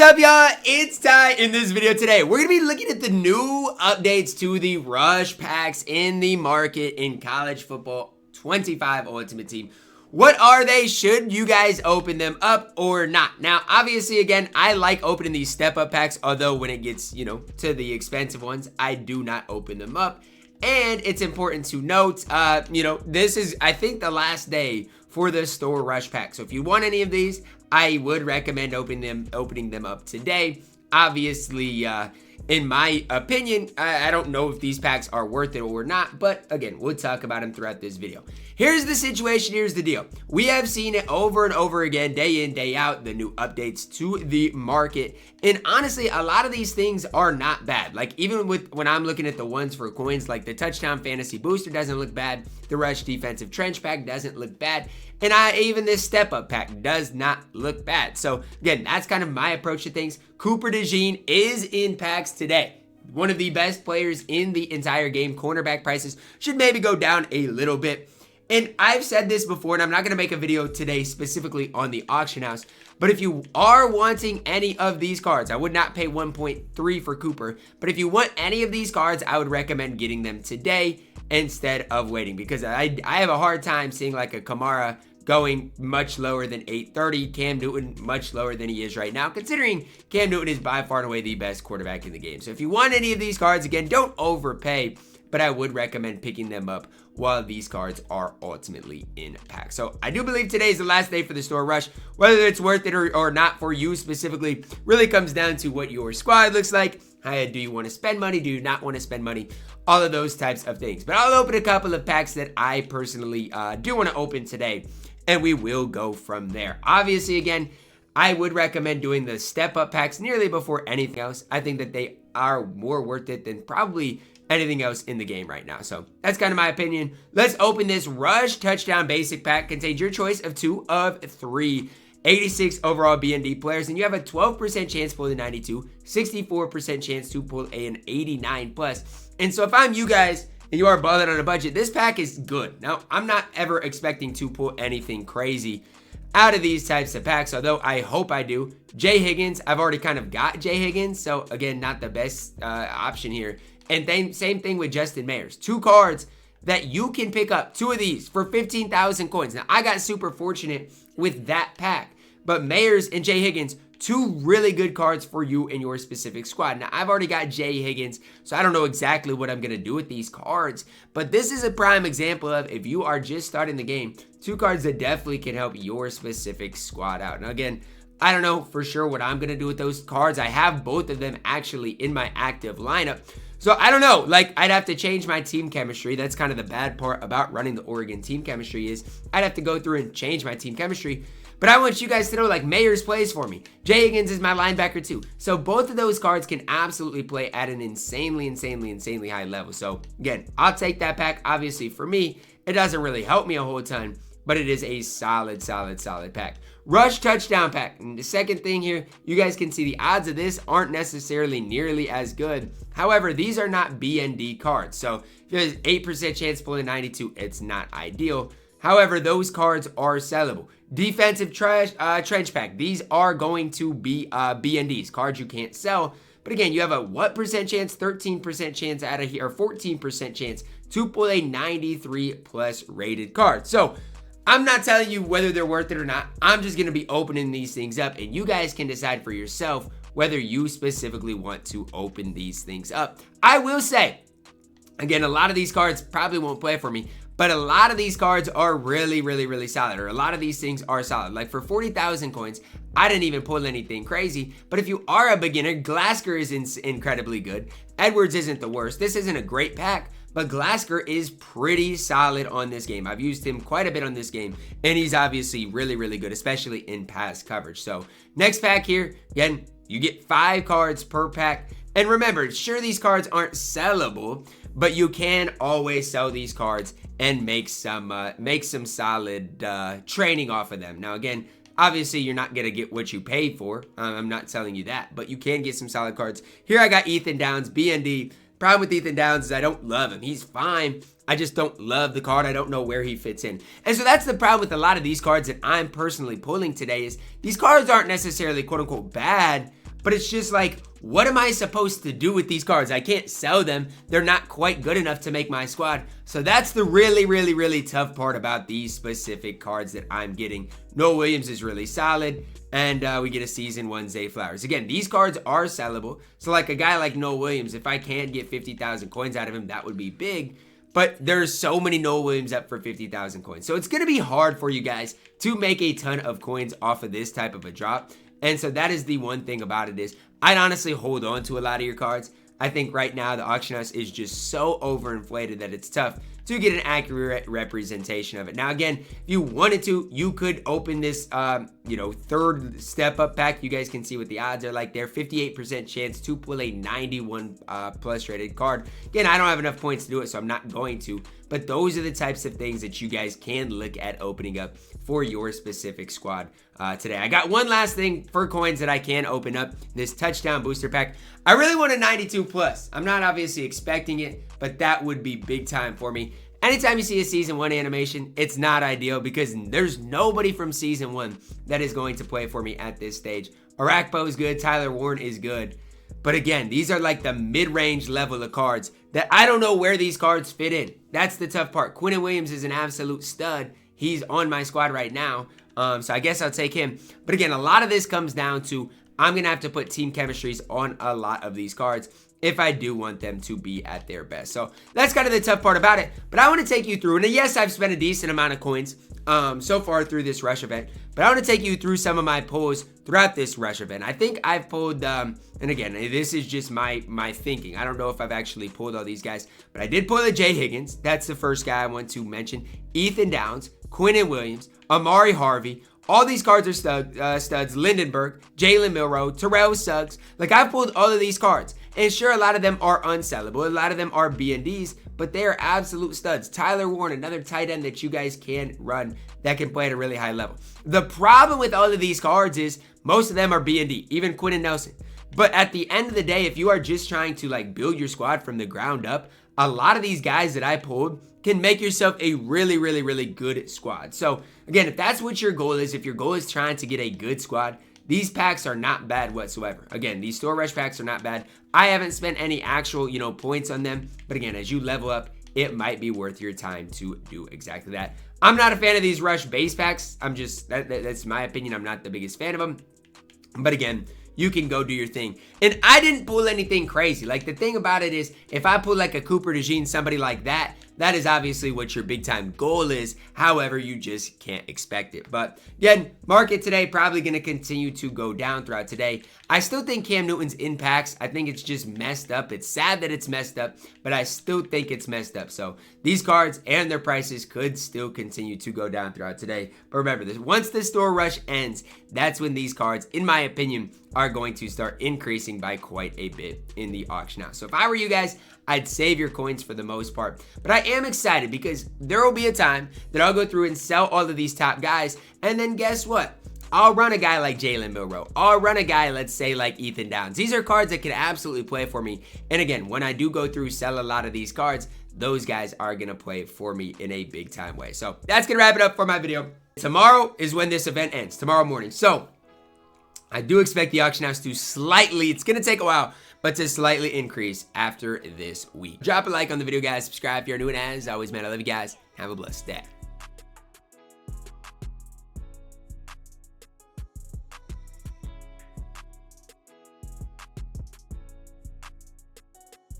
up, y'all? It's Ty. In this video today, we're going to be looking at the new updates to the rush packs in the market in college football 25 Ultimate Team. What are they? Should you guys open them up or not? Now, obviously, again, I like opening these step-up packs, although when it gets, to the expensive ones, I do not open them up. And it's important to note, this is, I think, the last day for the store rush pack. So if you want any of these, I would recommend opening them up today. Obviously, in my opinion, I don't know if these packs are worth it or not, but again, we'll talk about them throughout this video. Here's the situation, here's the deal. We have seen it over and over again, day in, day out, the new updates to the market. And honestly, a lot of these things are not bad. Like even when I'm looking at the ones for coins, like the touchdown fantasy booster doesn't look bad. The rush defensive trench pack doesn't look bad. And even this step up pack does not look bad. So again, that's kind of my approach to things. Cooper Dejean is in packs today. One of the best players in the entire game. Cornerback prices should maybe go down a little bit. And I've said this before, and I'm not going to make a video today specifically on the auction house, but if you are wanting any of these cards, I would not pay 1.3 for Cooper, but if you want any of these cards, I would recommend getting them today instead of waiting, because I have a hard time seeing like a Kamara going much lower than 830, Cam Newton much lower than he is right now, considering Cam Newton is by far and away the best quarterback in the game. So if you want any of these cards, again, don't overpay, but I would recommend picking them up while these cards are ultimately in pack. So I do believe today is the last day for the store rush. Whether it's worth it or not for you specifically really comes down to what your squad looks like. Do you want to spend money? Do you not want to spend money? All of those types of things. But I'll open a couple of packs that I personally do want to open today, and we will go from there. Obviously, again, I would recommend doing the step-up packs nearly before anything else. I think that they are more worth it than probably anything else in the game right now. So that's kind of my opinion. Let's open this rush touchdown basic pack. Contains your choice of 2 of 3 86 overall BND players, and you have a 12% chance to pull the 92, 64% chance to pull an 89 plus. And so if I'm you guys and you are balling on a budget, this pack is good. Now, I'm not ever expecting to pull anything crazy out of these types of packs, although I hope I do. Jay Higgins, I've already kind of got Jay Higgins, so again, not the best option here. And then same thing with Justin Mayers. 2 cards that you can pick up, 2 of these for 15,000 coins. Now, I got super fortunate with that pack, but Mayers and Jay Higgins, 2 really good cards for you in your specific squad. Now, I've already got Jay Higgins, so I don't know exactly what I'm going to do with these cards, but this is a prime example of if you are just starting the game, 2 cards that definitely can help your specific squad out. Now, again, I don't know for sure what I'm going to do with those cards. I have both of them actually in my active lineup. So I don't know, like I'd have to change my team chemistry. That's kind of the bad part about running the Oregon team chemistry is I'd have to go through and change my team chemistry. But I want you guys to know, like, Mayers plays for me. Jay Higgins is my linebacker too. So both of those cards can absolutely play at an insanely high level. So again, I'll take that pack. Obviously for me, it doesn't really help me a whole ton, but it is a solid pack. Rush touchdown pack. And the second thing here, you guys can see the odds of this aren't necessarily nearly as good. However, these are not BND cards. So if there's 8% chance pulling 92, it's not ideal. However, those cards are sellable. Defensive trench pack. These are going to be BNDs, cards you can't sell. But again, you have a what percent chance? 13% chance out of here, or 14% chance to pull a 93 plus rated card. So I'm not telling you whether they're worth it or not. I'm just going to be opening these things up, and you guys can decide for yourself whether you specifically want to open these things up. I will say, again, a lot of these cards probably won't play for me, but a lot of these cards are really solid, or a lot of these things are solid. Like for 40,000 coins, I didn't even pull anything crazy, but if you are a beginner, Glasgow is incredibly good. Edwards isn't the worst. This isn't a great pack, but Glasgow is pretty solid on this game. I've used him quite a bit on this game, and he's obviously really good, especially in pass coverage. So next pack here, again, you get 5 cards per pack. And remember, sure, these cards aren't sellable, but you can always sell these cards and make some solid training off of them. Now, again, obviously, you're not going to get what you paid for. I'm not telling you that, but you can get some solid cards. Here I got Ethan Downs, BND. Problem with Ethan Downs is I don't love him. He's fine. I just don't love the card. I don't know where he fits in. And so that's the problem with a lot of these cards that I'm personally pulling today is these cards aren't necessarily quote-unquote bad, but it's just like, what am I supposed to do with these cards? I can't sell them. They're not quite good enough to make my squad. So that's the really tough part about these specific cards that I'm getting. Noah Williams is really solid, and we get a season 1 Zay Flowers. Again, these cards are sellable. So like a guy like Noah Williams, if I can't get 50,000 coins out of him, that would be big. But there's so many Noah Williams up for 50,000 coins. So it's going to be hard for you guys to make a ton of coins off of this type of a drop. And so that is the one thing about it is I'd honestly hold on to a lot of your cards. I think right now the auction house is just so overinflated that it's tough to get an accurate representation of it. Now, again, if you wanted to, you could open this, third step up pack. You guys can see what the odds are like there. 58% chance to pull a 91 plus rated card. Again, I don't have enough points to do it, so I'm not going to. But those are the types of things that you guys can look at opening up for your specific squad today. I got one last thing for coins that I can open up. This touchdown booster pack. I really want a 92 plus. I'm not obviously expecting it, but that would be big time for me. Anytime you see a season 1 animation, it's not ideal because there's nobody from season 1 that is going to play for me at this stage. Arakpo is good. Tyler Warren is good. But again, these are like the mid-range level of cards that I don't know where these cards fit in. That's the tough part. Quinnen Williams is an absolute stud. He's on my squad right now. So I guess I'll take him. But again, a lot of this comes down to I'm going to have to put team chemistries on a lot of these cards if I do want them to be at their best. So that's kind of the tough part about it. But I want to take you through, and yes, I've spent a decent amount of coins so far through this rush event, but I want to take you through some of my pulls throughout this rush event. I think I've pulled, and again, this is just my thinking. I don't know if I've actually pulled all these guys, but I did pull a Jay Higgins. That's the first guy I want to mention. Ethan Downs, Quinnen Williams, Amari Harvey. All these cards are studs. Lindenberg, Jalen Milroe, Terrell Suggs. Like, I've pulled all of these cards. And sure, a lot of them are unsellable. A lot of them are B&Ds, but they are absolute studs. Tyler Warren, another tight end that you guys can run that can play at a really high level. The problem with all of these cards is most of them are B&D, even Quentin Nelson. But at the end of the day, if you are just trying to like build your squad from the ground up, a lot of these guys that I pulled can make yourself a really good squad. So again, if that's what your goal is, if your goal is trying to get a good squad, these packs are not bad whatsoever. Again, these store rush packs are not bad. I haven't spent any actual, points on them. But again, as you level up, it might be worth your time to do exactly that. I'm not a fan of these rush base packs. I'm just, that's my opinion. I'm not the biggest fan of them. But again, you can go do your thing. And I didn't pull anything crazy. Like, the thing about it is, if I pull like a Cooper DeJean, somebody like that, that is obviously what your big time goal is. However, you just can't expect it. But again, market today probably going to continue to go down throughout today. I still think Cam Newton's impacts, I think it's just messed up. It's sad that it's messed up, but I still think it's messed up. So these cards and their prices could still continue to go down throughout today. But remember this, once the store rush ends, that's when these cards, in my opinion, are going to start increasing by quite a bit in the auction house. So if I were you guys, I'd save your coins for the most part. But I am excited because there will be a time that I'll go through and sell all of these top guys. And then guess what? I'll run a guy like Jalen Milroe. I'll run a guy, let's say, like Ethan Downs. These are cards that can absolutely play for me. And again, when I do go through, sell a lot of these cards, those guys are going to play for me in a big time way. So that's going to wrap it up for my video. Tomorrow is when this event ends, tomorrow morning. So I do expect the auction house to slightly, it's going to take a while, but to slightly increase after this week. Drop a like on the video, guys. Subscribe if you're new, and as always, man, I love you guys. Have a blessed day.